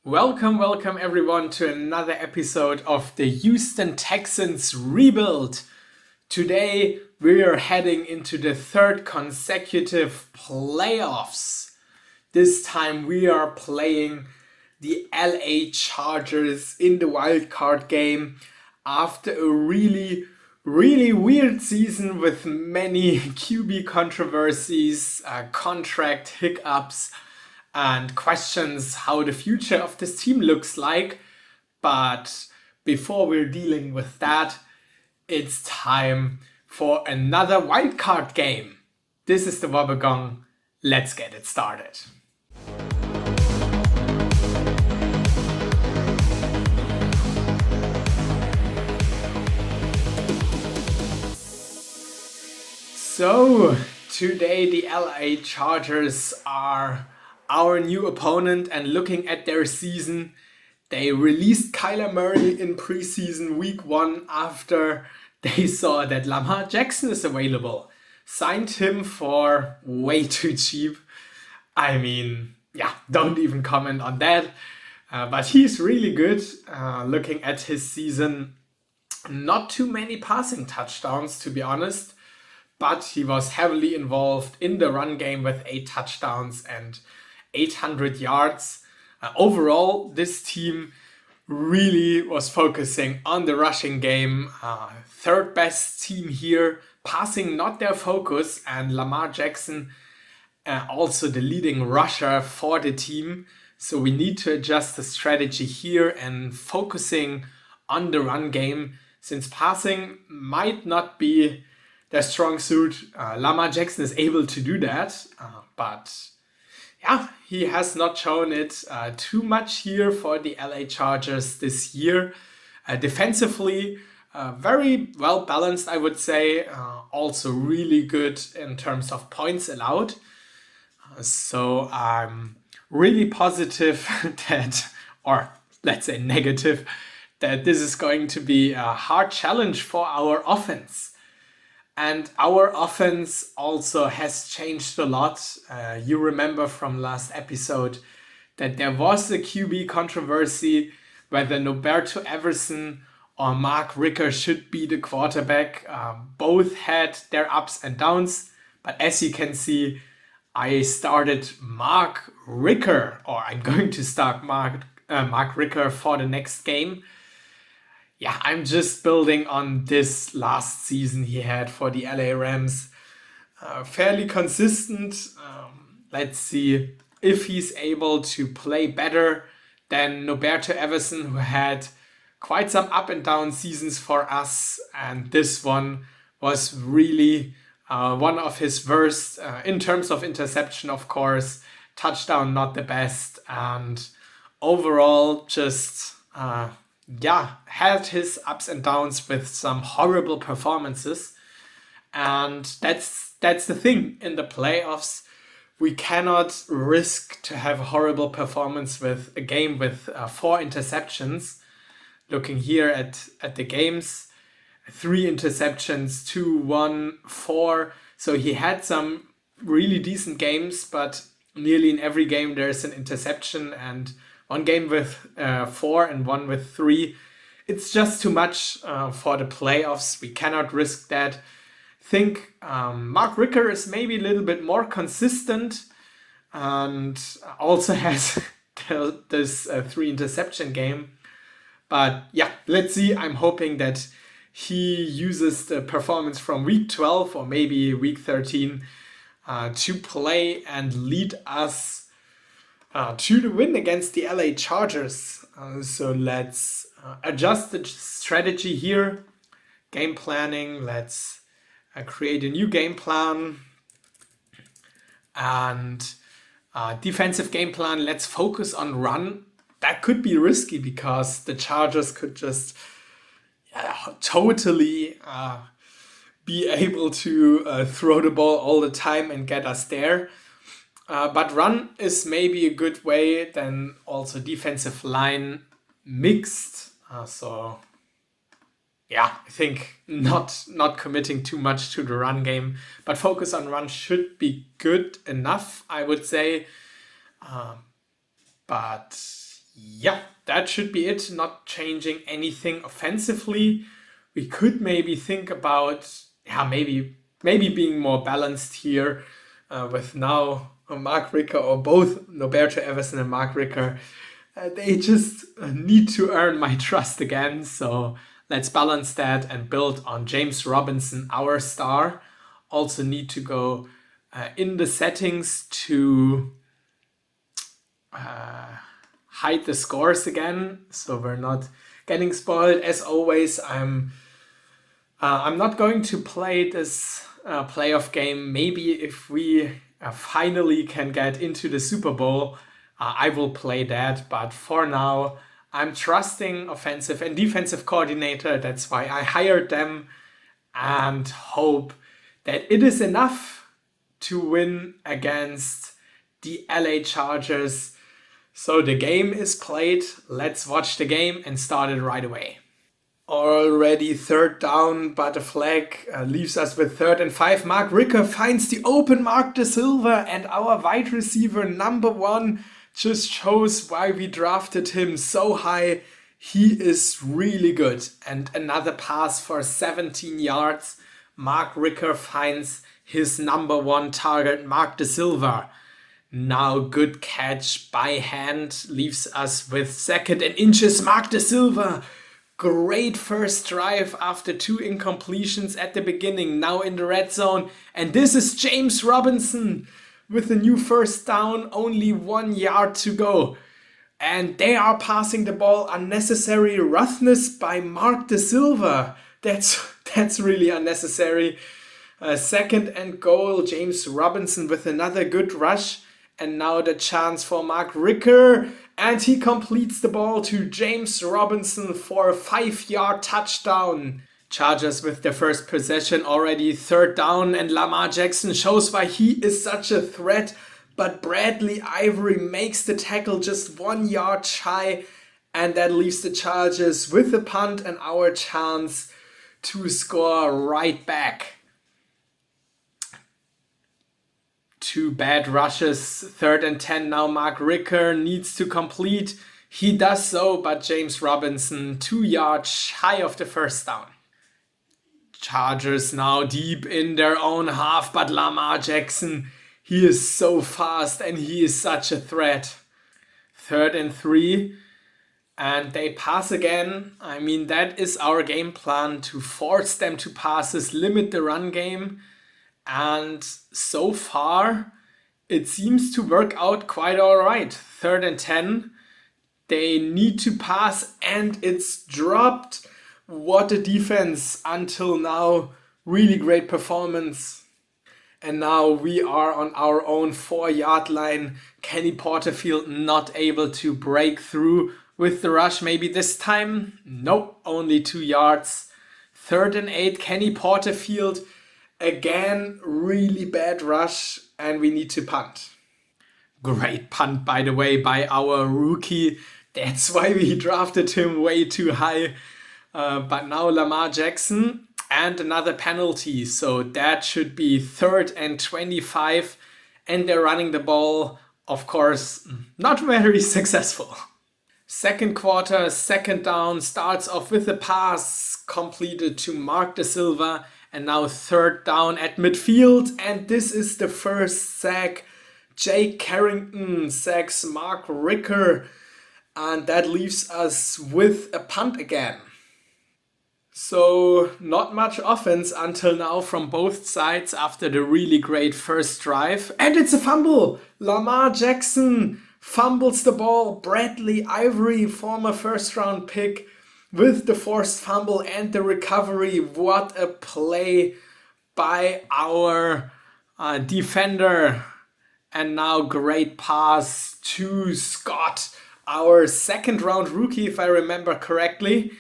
Welcome everyone to another episode of the Houston Texans Rebuild. Today we are heading into the third consecutive playoffs. This time we are playing the LA Chargers in the wildcard game after a really weird season with many QB controversies, contract hiccups, and questions how the future of this team looks like. But before we're dealing with that, it's time for another wildcard game. This is the Wobbegong. Let's get it started. So, today the LA Chargers are our new opponent, and looking at their season, they released Kyler Murray in preseason week 1 after they saw that Lamar Jackson is available. Signed him for way too cheap. I mean, don't even comment on that. But he's really good. Looking at his season, not too many passing touchdowns, to be honest. But he was heavily involved in the run game with 8 touchdowns and 800 yards. Overall, this team really was focusing on the rushing game. Third best team here, passing not their focus, and Lamar Jackson also the leading rusher for the team. So we need to adjust the strategy here and focusing on the run game, since passing might not be their strong suit. Lamar Jackson is able to do that, but he has not shown it too much here for the LA Chargers this year. Defensively, very well balanced, I would say. Also really good in terms of points allowed. So I'm really positive that, or let's say negative, that this is going to be a hard challenge for our offense. And our offense also has changed a lot. You remember from last episode that there was a QB controversy whether Noberto Everson or Mark Ricker should be the quarterback. Both had their ups and downs, but as you can see, I started Mark Ricker, or I'm going to start Mark Ricker for the next game. I'm just building on this last season he had for the LA Rams. Fairly consistent. Let's see if he's able to play better than Noberto Everson, who had quite some up and down seasons for us. And this one was really one of his worst in terms of interception, of course. Touchdown, not the best. And overall, just had his ups and downs with some horrible performances. And that's the thing in the playoffs. We cannot risk to have a horrible performance with a game with 4 interceptions. Looking here at the games, 3 interceptions, 2, 1, 4. So he had some really decent games, but nearly in every game there's an interception, and one game with 4 and one with 3. It's just too much for the playoffs. We cannot risk that. I think Mark Ricker is maybe a little bit more consistent and also has this 3 interception game. But let's see. I'm hoping that he uses the performance from week 12 or maybe week 13 to play and lead us to the win against the LA Chargers. So let's adjust the strategy here. Game planning. Let's create a new game plan. And defensive game plan. Let's focus on run. That could be risky because the Chargers could just totally be able to throw the ball all the time and get us there. But run is maybe a good way. Then also defensive line mixed. I think not committing too much to the run game, but focus on run should be good enough, I would say. But Yeah, that should be it. Not changing anything offensively. We could maybe think about, maybe being more balanced here with now Mark Ricker or both Norberto Everson and Mark Ricker. They just need to earn my trust again. So let's balance that and build on James Robinson, our star. Also need to go in the settings to hide the scores again, so we're not getting spoiled. As always, I'm not going to play this playoff game. Maybe if we finally can get into the Super Bowl, I will play that. But for now, I'm trusting offensive and defensive coordinator. That's why I hired them and hope that it is enough to win against the LA Chargers. So the game is played. Let's watch the game and start it right away. Already third down, but the flag leaves us with 3rd and 5. Mark Ricker finds the open Mark De Silva, and our wide receiver number 1 just shows why we drafted him so high. He is really good. And another pass for 17 yards. Mark Ricker finds his number 1 target, Mark De Silva. Now good catch by hand leaves us with 2nd and inches. Mark De Silva. Great first drive after 2 incompletions at the beginning. Now in the red zone. And this is James Robinson with a new first down. Only 1 yard to go. And they are passing the ball. Unnecessary roughness by Mark De Silva. That's really unnecessary. 2nd and goal. James Robinson with another good rush. And now the chance for Mark Ricker. And he completes the ball to James Robinson for a 5-yard touchdown. Chargers with their first possession, already 3rd down. And Lamar Jackson shows why he is such a threat. But Bradley Ivory makes the tackle just 1 yard shy. And that leaves the Chargers with the punt and our chance to score right back. 2 bad rushes, 3rd and 10 now. Mark Ricker needs to complete. He does so, but James Robinson 2 yards shy of the first down. Chargers now deep in their own half, but Lamar Jackson, he is so fast and he is such a threat. 3rd and 3, and they pass again. I mean, that is our game plan, to force them to passes, limit the run game. And so far, it seems to work out quite all right. 3rd and 10, they need to pass and it's dropped. What a defense until now. Really great performance. And now we are on our own 4-yard line. Kenny Porterfield not able to break through with the rush. Maybe this time? Nope, only 2 yards. 3rd and 8, Kenny Porterfield. Again, really bad rush and we need to punt. Great punt, by the way, by our rookie. That's why we drafted him way too high. But now Lamar Jackson and another penalty. So that should be 3rd and 25. And they're running the ball, of course, not very successful. 2nd quarter, 2nd down, starts off with a pass completed to Mark De Silva. And now 3rd down at midfield. And this is the first sack. Jake Carrington sacks Mark Ricker. And that leaves us with a punt again. So not much offense until now from both sides after the really great first drive. And it's a fumble. Lamar Jackson fumbles the ball. Bradley Ivory, former 1st round pick, with the forced fumble and the recovery. What a play by our defender. And now great pass to Scott, our 2nd round rookie, if I remember correctly.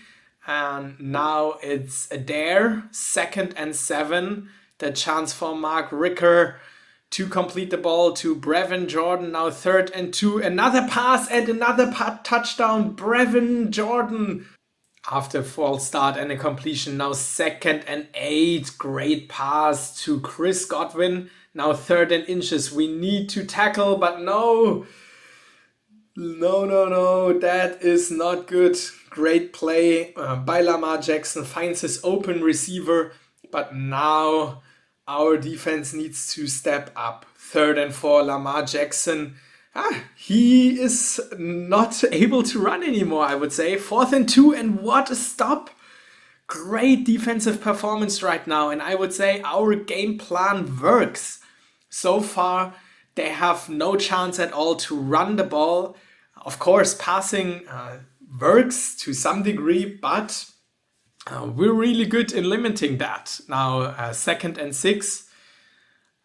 And now it's there, 2nd and 7. The chance for Mark Ricker to complete the ball to Brevin Jordan. Now 3rd and 2. Another pass and another touchdown. Brevin Jordan. After false start and a completion, now 2nd and 8. Great pass to Chris Godwin. Now 3rd and inches. We need to tackle, but no. No, that is not good. Great play by Lamar Jackson, finds his open receiver, but now our defense needs to step up. 3rd and 4, Lamar Jackson. He is not able to run anymore, I would say. 4th and 2, and what a stop. Great defensive performance right now, and I would say our game plan works. So far, they have no chance at all to run the ball. Of course, passing works to some degree, but we're really good in limiting that. Now, 2nd and 6,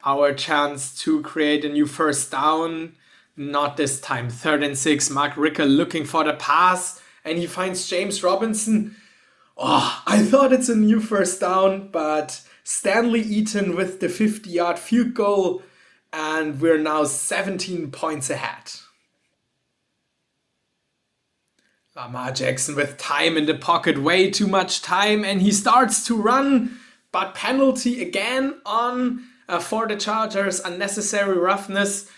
our chance to create a new first down. Not this time. 3rd and 6, Mark Ricker looking for the pass, and he finds James Robinson. Oh, I thought it's a new first down, but Stanley Eaton with the 50-yard field goal, and we're now 17 points ahead. Lamar Jackson with time in the pocket, way too much time, and he starts to run, but penalty again on for the Chargers, unnecessary roughness,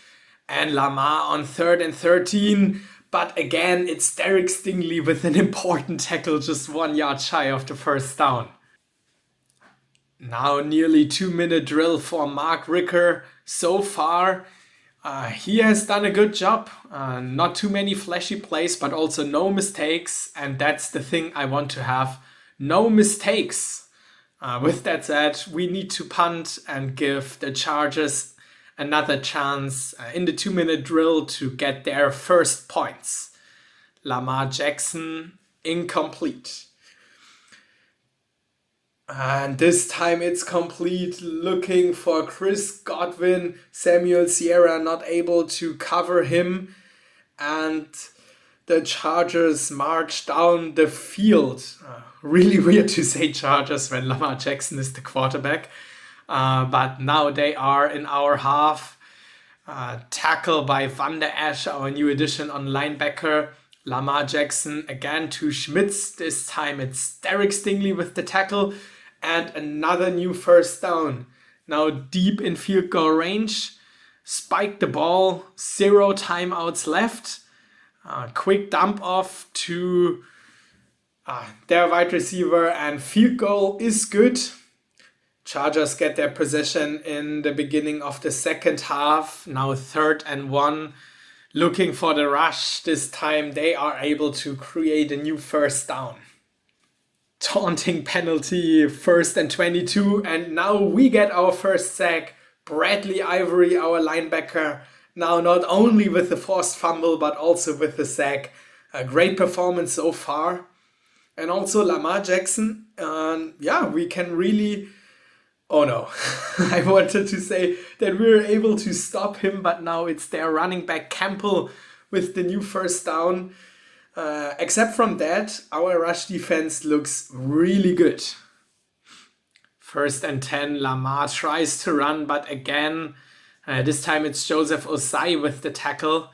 and Lamar on 3rd and 13, but again it's Derek Stingley with an important tackle, just 1 yard shy of the first down. Now nearly 2-minute drill for Mark Ricker so far. He has done a good job. Not too many flashy plays, but also no mistakes. And that's the thing I want to have. No mistakes. With that said, we need to punt and give the Chargers another chance in the 2-minute drill to get their first points. Lamar Jackson, incomplete. And this time it's complete, looking for Chris Godwin. Samuel Sierra not able to cover him. And the Chargers march down the field. Really weird to say Chargers when Lamar Jackson is the quarterback. But now they are in our half. Tackle by Van Der Esch, our new addition on linebacker. Lamar Jackson again to Schmitz. This time it's Derek Stingley with the tackle. And another new first down. Now deep in field goal range. Spike the ball. 0 timeouts left. Quick dump off to their wide receiver. And field goal is good. Chargers get their possession in the beginning of the second half. Now 3rd and 1. Looking for the rush. This time they are able to create a new first down. Taunting penalty, 1st and 22, and now we get our first sack. Bradley Ivory, our linebacker, now not only with the forced fumble but also with the sack. A great performance so far. And also Lamar Jackson, we can really... Oh no, I wanted to say that we were able to stop him, but now it's their running back Campbell with the new first down. Except from that, our rush defense looks really good. 1st and 10, Lamar tries to run, but again, this time it's Joseph Osai with the tackle.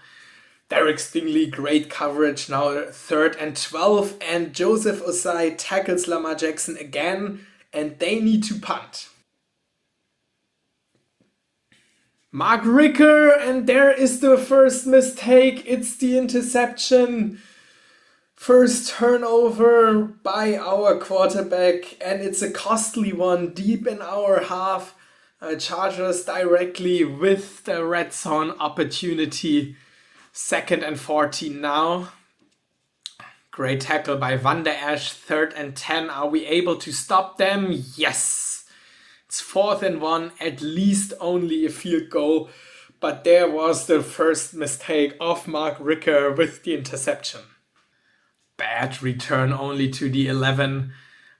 Derek Stingley, great coverage. Now 3rd and 12, and Joseph Osai tackles Lamar Jackson again, and they need to punt. Mark Ricker, and there is the first mistake. It's the interception. First turnover by our quarterback, and it's a costly one deep in our half. Chargers directly with the red zone opportunity. 2nd and 14 now. Great tackle by Van Der Esch. 3rd and 10. Are we able to stop them? Yes. It's 4th and 1. At least only a field goal. But there was the first mistake of Mark Ricker with the interception. Bad return only to the 11.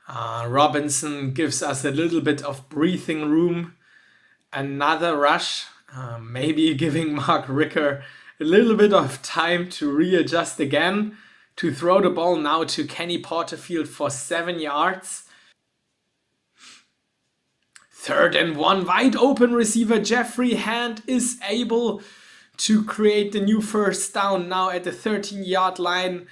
Robinson gives us a little bit of breathing room. Another rush, maybe giving Mark Ricker a little bit of time to readjust again, to throw the ball now to Kenny Porterfield for 7 yards. 3rd and 1, wide open receiver Jeffrey Hand is able to create the new first down now at the 13-yard line.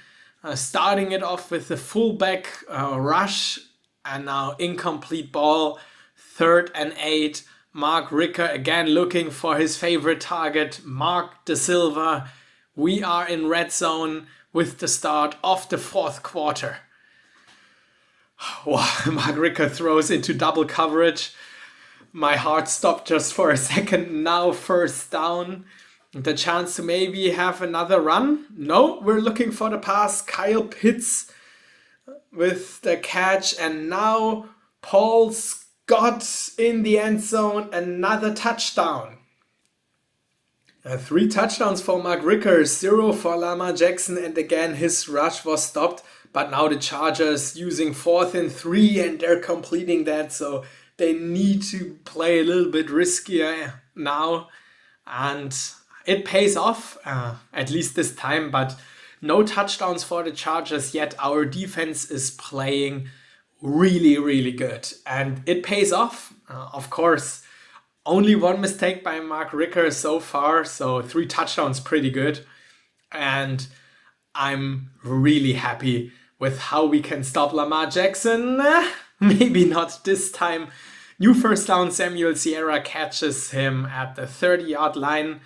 Starting it off with the fullback rush, and now incomplete ball. 3rd and 8. Mark Ricker again looking for his favorite target, Mark De Silva, We are in red zone with the start of the fourth quarter. Wow, Mark Ricker throws into double coverage. My heart stopped just for a second. Now first down. The chance to maybe have another run. No, we're looking for the pass. Kyle Pitts with the catch. And now Paul Scott in the end zone. Another touchdown. 3 touchdowns for Mark Ricker, 0 for Lamar Jackson. And again, his rush was stopped. But now the Chargers using 4th and 3 and they're completing that. So they need to play a little bit riskier now, and it pays off, at least this time, but no touchdowns for the Chargers yet. Our defense is playing really, really good, and it pays off. Of course, only 1 mistake by Mark Ricker so far, so 3 touchdowns, pretty good, and I'm really happy with how we can stop Lamar Jackson. Maybe not this time. New first down, Samuel Sierra catches him at the 30-yard line.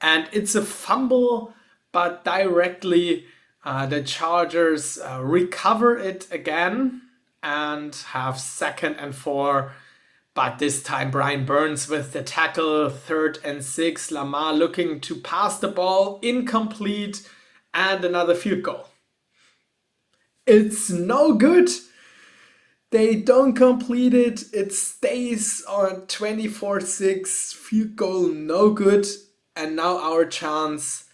And it's a fumble, but directly the Chargers recover it again and have 2nd and 4. But this time Brian Burns with the tackle, 3rd and 6. Lamar looking to pass the ball, incomplete, and another field goal. It's no good. They don't complete it. It stays on 24-6. Field goal, no good. And now our chance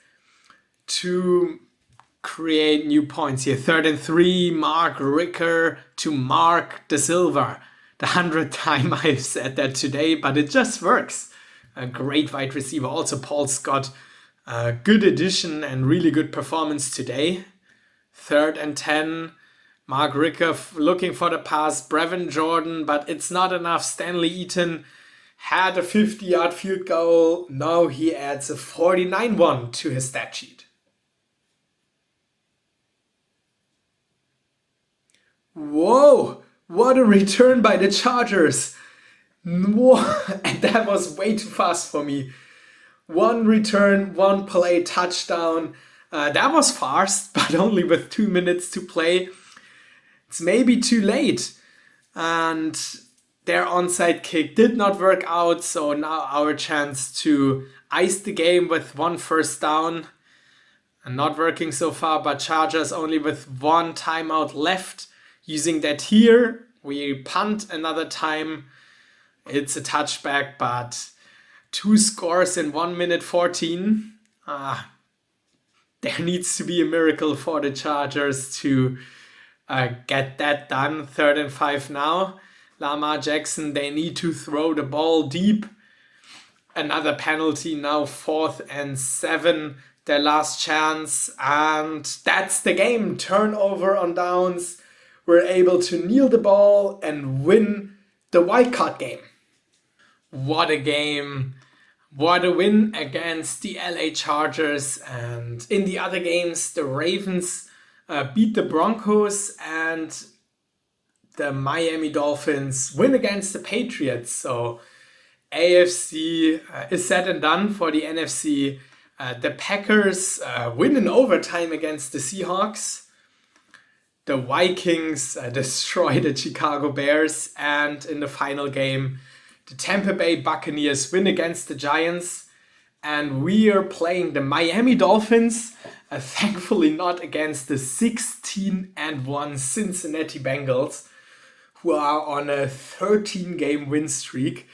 to create new points here. 3rd and 3. Mark Ricker to Mark De Silva. The 100th time I've said that today, but it just works. A great wide receiver. Also Paul Scott. A good addition and really good performance today. 3rd and 10. Mark Ricker looking for the pass. Brevin Jordan, but it's not enough. Stanley Eaton had a 50-yard field goal. Now he adds a 49-1 to his stat sheet. Whoa! What a return by the Chargers. Whoa. And that was way too fast for me. 1 return, 1 play, touchdown. That was fast, but only with 2 minutes to play. It's maybe too late. And their onside kick did not work out. So now our chance to ice the game with 1 first down. And not working so far, but Chargers only with 1 timeout left. Using that here, we punt another time. It's a touchback, but 2 scores in 1 minute 14. There needs to be a miracle for the Chargers to get that done. 3rd and 5 now. Lamar Jackson, they need to throw the ball deep. Another penalty now, 4th and 7. Their last chance. And that's the game. Turnover on downs. We're able to kneel the ball and win the wildcard game. What a game. What a win against the LA Chargers. And in the other games, the Ravens beat the Broncos and the Miami Dolphins win against the Patriots. So AFC is set and done for the NFC. The Packers win in overtime against the Seahawks. The Vikings destroy the Chicago Bears. And in the final game, the Tampa Bay Buccaneers win against the Giants. And we are playing the Miami Dolphins. Thankfully not against the 16-1 Cincinnati Bengals, who are on a 13-game win streak.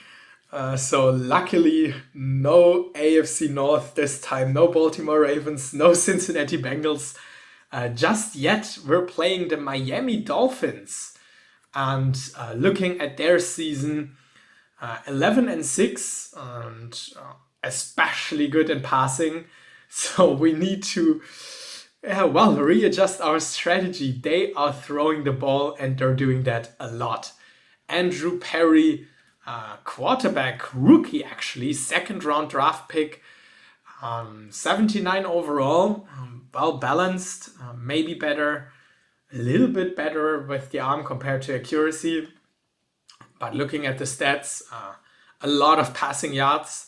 So luckily, no AFC North this time, no Baltimore Ravens, no Cincinnati Bengals. Just yet, we're playing the Miami Dolphins. And looking at their season, 11-6, and especially good in passing. So we need to, readjust our strategy. They are throwing the ball and they're doing that a lot. Andrew Perry, quarterback rookie actually, 2nd round draft pick, 79 overall, well balanced, maybe better, a little bit better with the arm compared to accuracy. But looking at the stats, a lot of passing yards,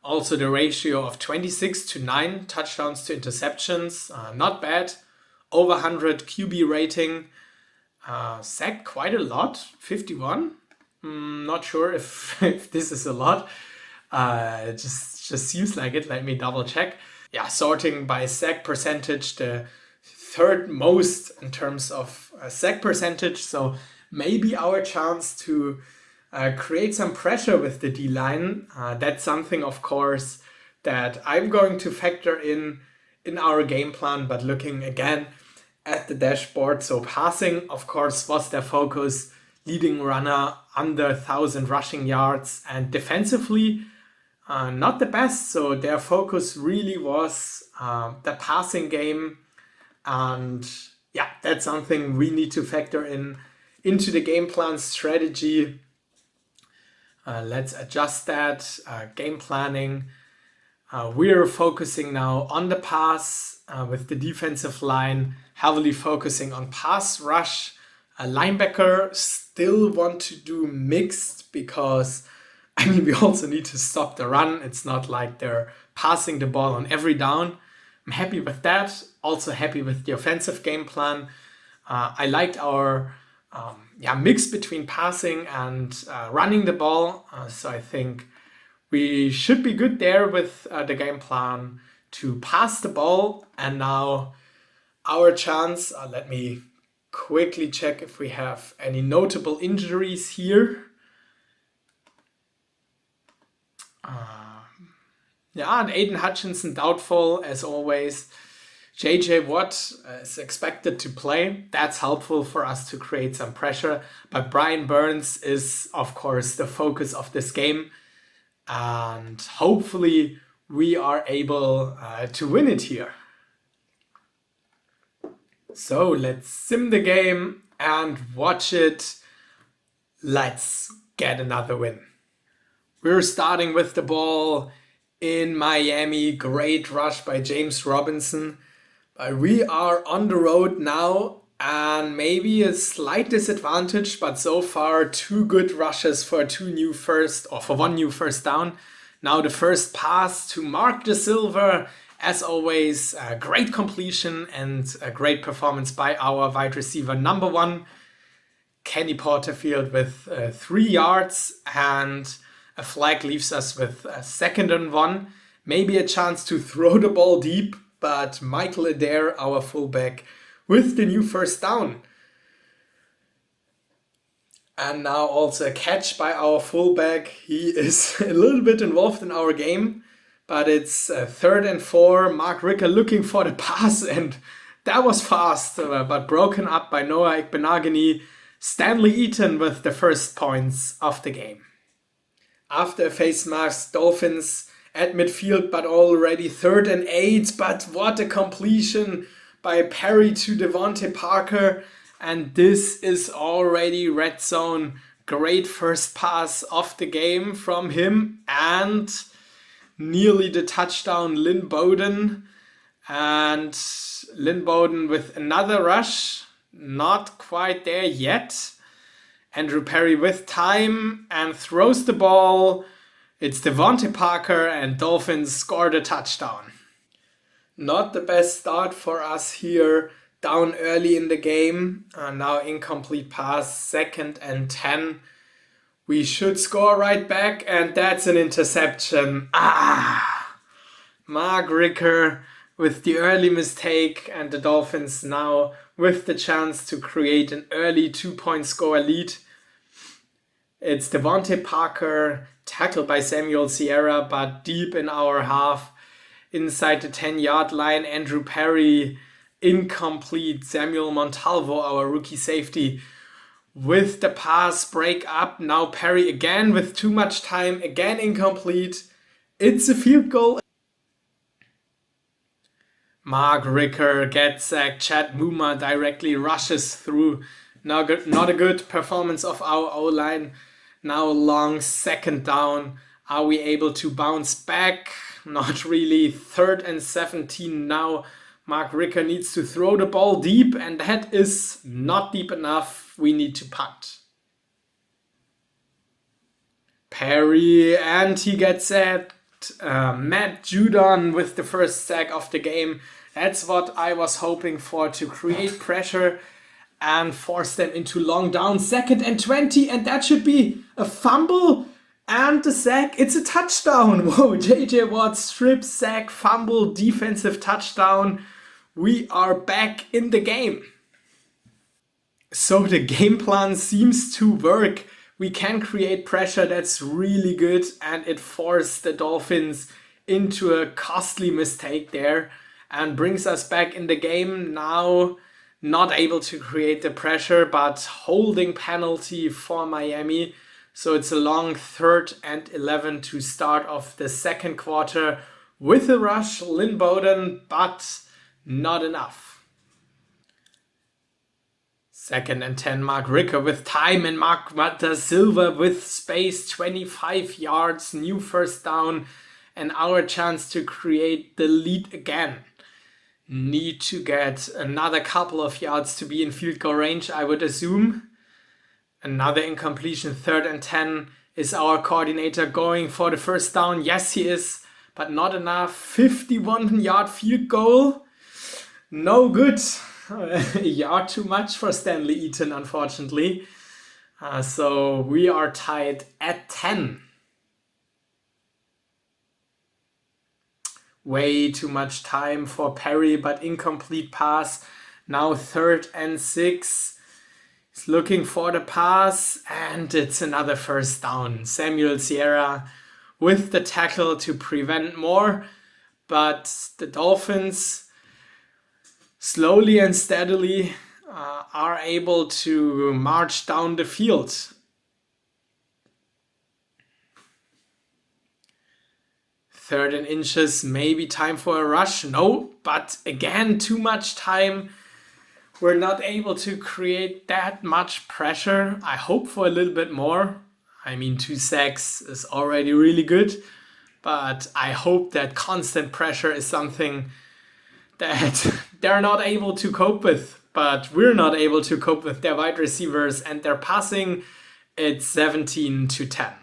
Also the ratio of 26-9 touchdowns to interceptions, not bad. Over 100 QB rating, sacked quite a lot, 51. Not sure if, if this is a lot. It just seems like it. Let me double check. Yeah, sorting by sack percentage, the third most in terms of sack percentage. So maybe our chance to create some pressure with the D-line. That's something, of course, that I'm going to factor in our game plan. But looking again at the dashboard, so passing, of course, was their focus. Leading runner under 1,000 rushing yards, and defensively not the best. So their focus really was the passing game, and yeah, that's something we need to factor in into the game plan strategy. Let's adjust that game planning. We're focusing now on the pass with the defensive line heavily focusing on pass rush. A linebacker still want to do mixed because I mean we also need to stop the run. It's not like they're passing the ball on every down. I'm happy with that. Also happy with the offensive game plan. I liked our mix between passing and running the ball. So I think we should be good there with the game plan to pass the ball. And now our chance, let me quickly check if we have any notable injuries here. And Aiden Hutchinson doubtful as always. JJ Watt is expected to play. That's helpful for us to create some pressure. But Brian Burns is, of course, the focus of this game. And hopefully we are able to win it here. So let's sim the game and watch it. Let's get another win. We're starting with the ball in Miami. Great rush by James Robinson. But we are on the road now and maybe a slight disadvantage, but so far 2 good rushes for one new first down. Now the first pass to Mark De Silva. As always, a great completion and a great performance by our wide receiver number 1, Kenny Porterfield, with 3 yards, and a flag leaves us with a 2nd and 1. Maybe a chance to throw the ball deep, but Michael Adair, our fullback, with the new first down. And now also a catch by our fullback. He is a little bit involved in our game. But it's 3rd and 4. Mark Ricker looking for the pass, and that was fast, but broken up by Noah Igbenogany. Stanley Eaton with the first points of the game. After a face mask, Dolphins at midfield, but already 3rd and 8. But what a completion by Perry to Devontae Parker. And this is already red zone. Great first pass of the game from him. And nearly the touchdown, Lynn Bowden. And Lynn Bowden with another rush. Not quite there yet. Andrew Perry with time and throws the ball. It's Devontae Parker and Dolphins scored a touchdown. Not the best start for us here. Down early in the game. Now incomplete pass, 2nd and 10. We should score right back, and that's an interception. Mark Ricker with the early mistake, and the Dolphins now with the chance to create an early 2-point score lead. It's Devontae Parker, tackled by Samuel Sierra, but deep in our half, inside the 10-yard line. Andrew Perry, incomplete. Samuel Montalvo, our rookie safety, with the pass, break up. Now Perry again with too much time, again incomplete. It's a field goal. Mark Ricker gets sacked. Chad Muma directly rushes through. Not a good performance of our O-line. Now long 2nd down. Are we able to bounce back? Not really. 3rd and 17 now. Mark Ricker needs to throw the ball deep, and that is not deep enough. We need to punt. Perry, and he gets sacked. sacked Matt Judon with the first sack of the game. That's what I was hoping for, to create pressure and force them into long down. 2nd and 20, and that should be a fumble and the sack. It's a touchdown. Whoa, JJ Watt strip sack, fumble, defensive touchdown. We are back in the game. So the game plan seems to work. We can create pressure, that's really good, and it forced the Dolphins into a costly mistake there and brings us back in the game. Now not able to create the pressure, but holding penalty for Miami. So it's a long 3rd and 11 to start off the second quarter with a rush, Lynn Bowden, but not enough. 2nd and 10, Mark Ricker with time, and Mark Da Silva with space, 25 yards, new first down, and our chance to create the lead again. Need to get another couple of yards to be in field goal range, I would assume. Another incompletion, 3rd and 10. Is our coordinator going for the first down? Yes, he is, but not enough. 51-yard field goal. No good. A yard too much for Stanley Eaton, unfortunately. So we are tied at 10. Way too much time for Perry, but incomplete pass. Now 3rd and 6. He's looking for the pass, and it's another first down. Samuel Sierra with the tackle to prevent more, but the Dolphins slowly and steadily are able to march down the field. Third and inches, maybe time for a rush. No, but again, too much time. We're not able to create that much pressure. I hope for a little bit more. I mean, 2 sacks is already really good, but I hope that constant pressure is something that they're not able to cope with, but we're not able to cope with their wide receivers and their passing. It's 17 to 10.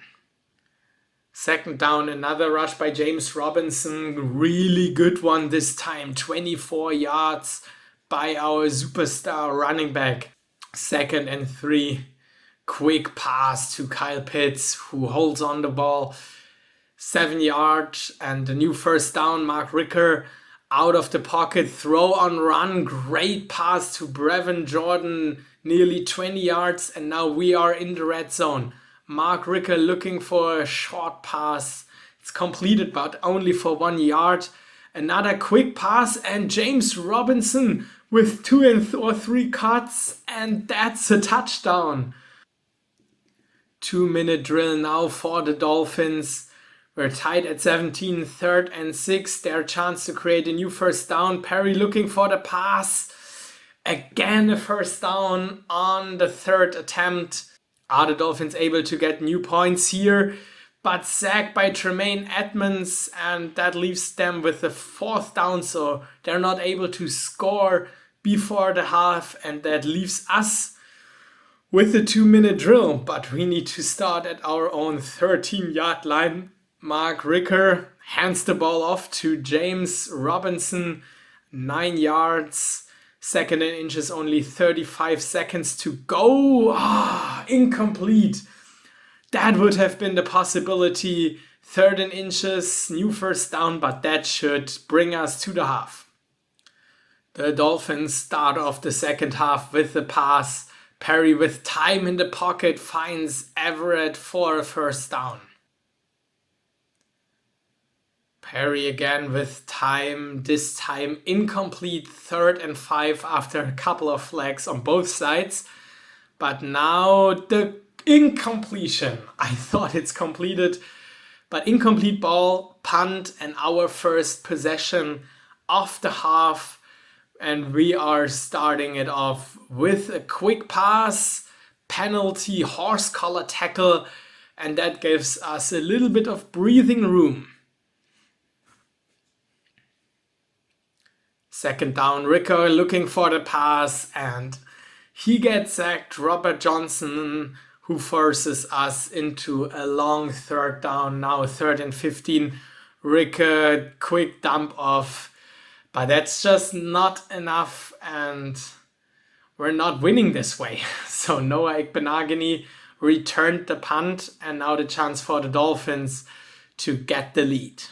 2nd down, another rush by James Robinson. Really good one this time. 24 yards by our superstar running back. 2nd and 3. Quick pass to Kyle Pitts, who holds on the ball. 7 yards and a new first down. Mark Ricker out of the pocket, throw on run, great pass to Brevin Jordan, nearly 20 yards, and now we are in the red zone. Mark Ricker looking for a short pass. It's completed, but only for 1 yard. Another quick pass, and James Robinson with 2 or 3 cuts, and that's a touchdown. 2-minute drill now for the Dolphins. We're tied at 17, 3rd and 6. Their chance to create a new first down. Perry looking for the pass. Again, a first down on the 3rd attempt. Are the Dolphins able to get new points here? But sacked by Tremaine Edmonds, and that leaves them with the 4th down. So they're not able to score before the half, and that leaves us with a 2-minute drill. But we need to start at our own 13-yard line. Mark Ricker hands the ball off to James Robinson, 9 yards, 2nd and inches, only 35 seconds to go. Incomplete. That would have been the possibility. 3rd and inches, new first down, but that should bring us to the half. The Dolphins start off the second half with the pass. Perry with time in the pocket finds Everett for a first down. Perry again with time, this time incomplete, 3rd and 5 after a couple of flags on both sides. But now the incompletion. I thought it's completed, but incomplete ball, punt, and our first possession of the half. And we are starting it off with a quick pass, penalty, horse collar tackle, and that gives us a little bit of breathing room. 2nd down, Ricker looking for the pass, and he gets sacked. Robert Johnson, who forces us into a long 3rd down, now 3rd and 15. Ricker, quick dump off. But that's just not enough, and we're not winning this way. So Noah Ekbenagany returned the punt, and now the chance for the Dolphins to get the lead.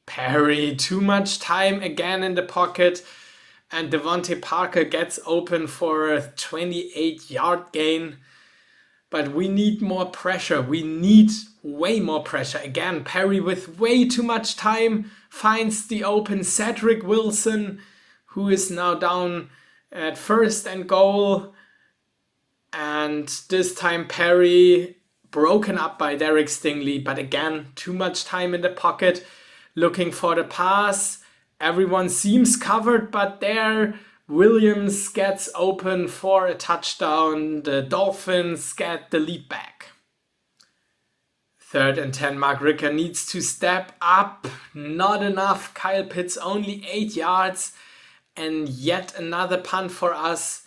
Perry, too much time again in the pocket, and Devontae Parker gets open for a 28-yard gain. But we need more pressure. We need way more pressure. Again, Perry with way too much time finds the open Cedric Wilson, who is now down at 1st and goal. And this time Perry broken up by Derek Stingley. But again, too much time in the pocket looking for the pass. Everyone seems covered, but there Williams gets open for a touchdown. The Dolphins get the lead back. 3rd and 10, Mark Ricker needs to step up. Not enough. Kyle Pitts only 8 yards. And yet another punt for us.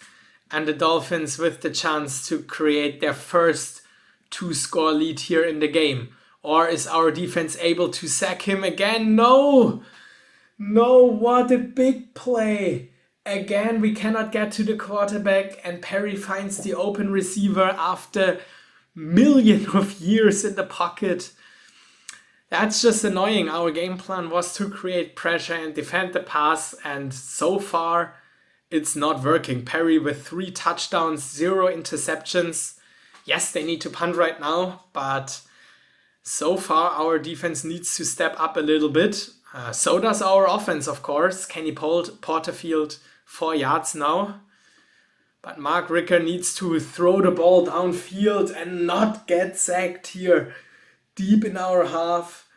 And the Dolphins with the chance to create their first 2-score lead here in the game. Or is our defense able to sack him again? No! No, what a big play. Again, we cannot get to the quarterback, and Perry finds the open receiver after millions of years in the pocket. That's just annoying. Our game plan was to create pressure and defend the pass, and so far it's not working. Perry with 3 touchdowns, 0 interceptions. Yes, they need to punt right now, but so far our defense needs to step up a little bit. So does our offense, of course. Kenny Porterfield, 4 yards now. But Mark Ricker needs to throw the ball downfield and not get sacked here. Deep in our half.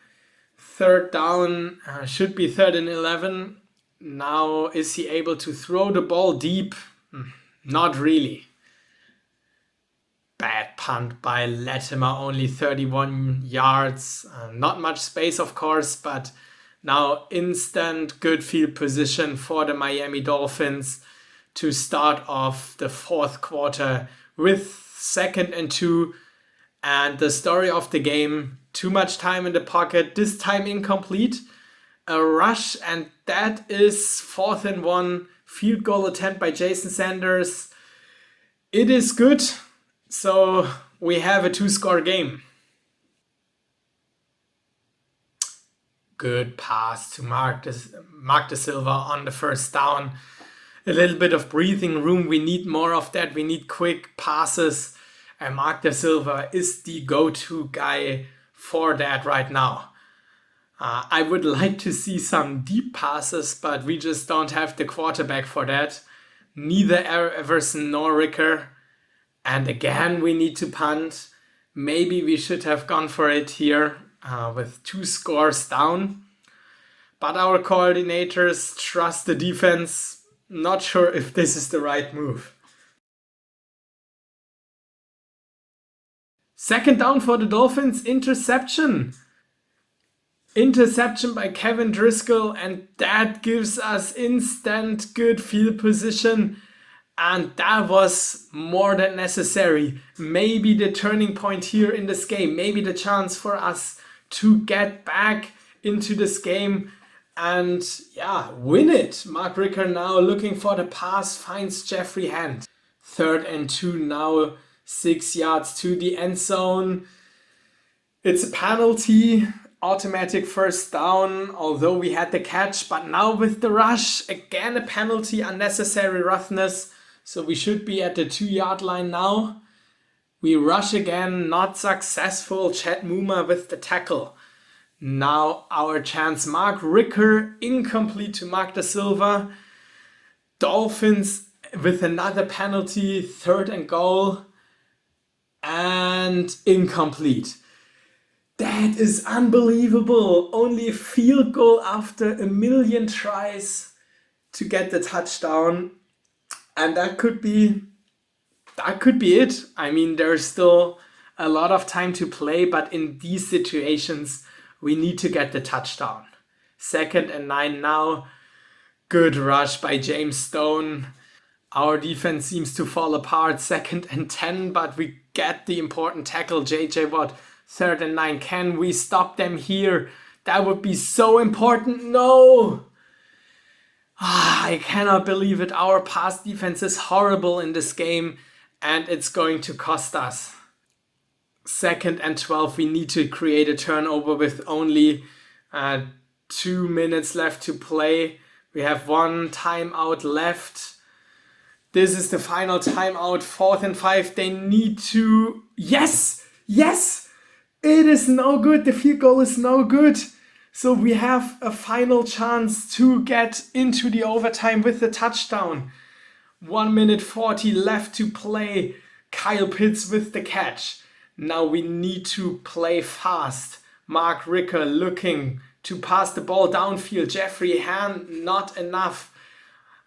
3rd down, should be 3rd and 11. Now, is he able to throw the ball deep? Not really. Bad punt by Latimer, only 31 yards. Not much space, of course, but now instant good field position for the Miami Dolphins to start off the 4th quarter with 2nd and 2. And the story of the game, too much time in the pocket, this time incomplete. A rush, and that is 4th and 1. Field goal attempt by Jason Sanders. It is good. So we have a 2-score game. Good pass to Mark De Silva on the 1st down. A little bit of breathing room. We need more of that. We need quick passes. And Mark De Silva is the go-to guy for that right now. I would like to see some deep passes, but we just don't have the quarterback for that. Neither Everson nor Ricker. And again, we need to punt. Maybe we should have gone for it here with 2 scores down. But our coordinators trust the defense. Not sure if this is the right move. 2nd down for the Dolphins, interception. Interception by Kevin Driscoll, and that gives us instant good field position. And that was more than necessary. Maybe the turning point here in this game. Maybe the chance for us to get back into this game and win it. Mark Ricker now looking for the pass, finds Jeffrey Hand. 3rd and 2 now, 6 yards to the end zone. It's a penalty, automatic 1st down, although we had the catch. But now with the rush, again a penalty, unnecessary roughness. So we should be at the 2-yard line now. We rush again, not successful. Chad Muma with the tackle. Now our chance. Mark Ricker, incomplete to Mark De Silva. Dolphins with another penalty, 3rd and goal. And incomplete. That is unbelievable. Only a field goal after a million tries to get the touchdown. And that could be it. I mean, there's still a lot of time to play, but in these situations, we need to get the touchdown. 2nd and 9 now. Good rush by James Stone. Our defense seems to fall apart. 2nd and 10, but we get the important tackle. JJ Watt, 3rd and 9. Can we stop them here? That would be so important. No! I cannot believe it. Our pass defense is horrible in this game and it's going to cost us. 2nd and 12. We need to create a turnover with only 2 minutes left to play. We have 1 timeout left. This is the final timeout. 4th and 5. They need to... Yes! Yes! It is no good. The field goal is no good. So we have a final chance to get into the overtime with the touchdown. 1 minute 40 left to play. Kyle Pitts with the catch. Now we need to play fast. Mark Ricker looking to pass the ball downfield. Jeffrey Hand, not enough.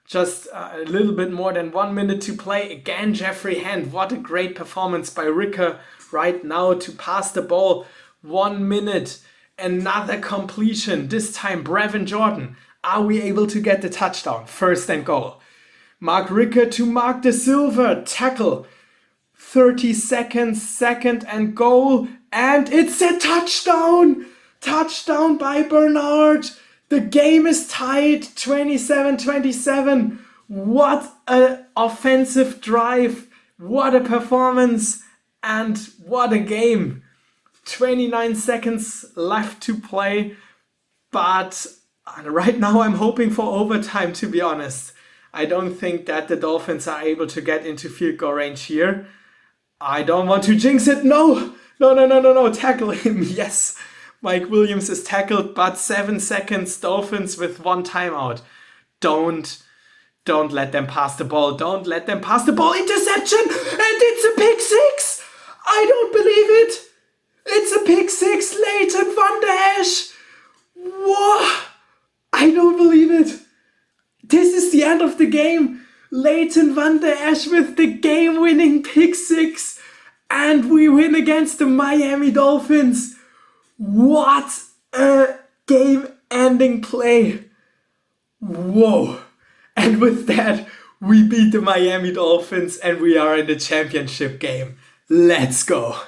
Just a little bit more than 1 minute to play. Again, Jeffrey Hand. What a great performance by Ricker right now to pass the ball. 1 minute. Another completion. This time, Brevin Jordan. Are we able to get the touchdown? 1st and goal. Mark Ricker to Mark De Silva. Tackle. 30 seconds. 2nd and goal. And it's a touchdown! Touchdown by Bernard. The game is tied. 27-27. What an offensive drive. What a performance. And what a game. 29 seconds left to play. But right now I'm hoping for overtime, to be honest. I don't think that the Dolphins are able to get into field goal range here. I don't want to jinx it. No. Tackle him. Yes. Mike Williams is tackled, but 7 seconds. Dolphins with 1 timeout. Don't let them pass the ball. Don't let them pass the ball. Interception! And it's a pick 6! I don't believe it! It's a pick 6, Leighton Van Der Esch! Whoa! I don't believe it! This is the end of the game! Leighton Van Der Esch with the game-winning pick 6! And we win against the Miami Dolphins! What a game-ending play! Whoa! And with that, we beat the Miami Dolphins and we are in the championship game. Let's go!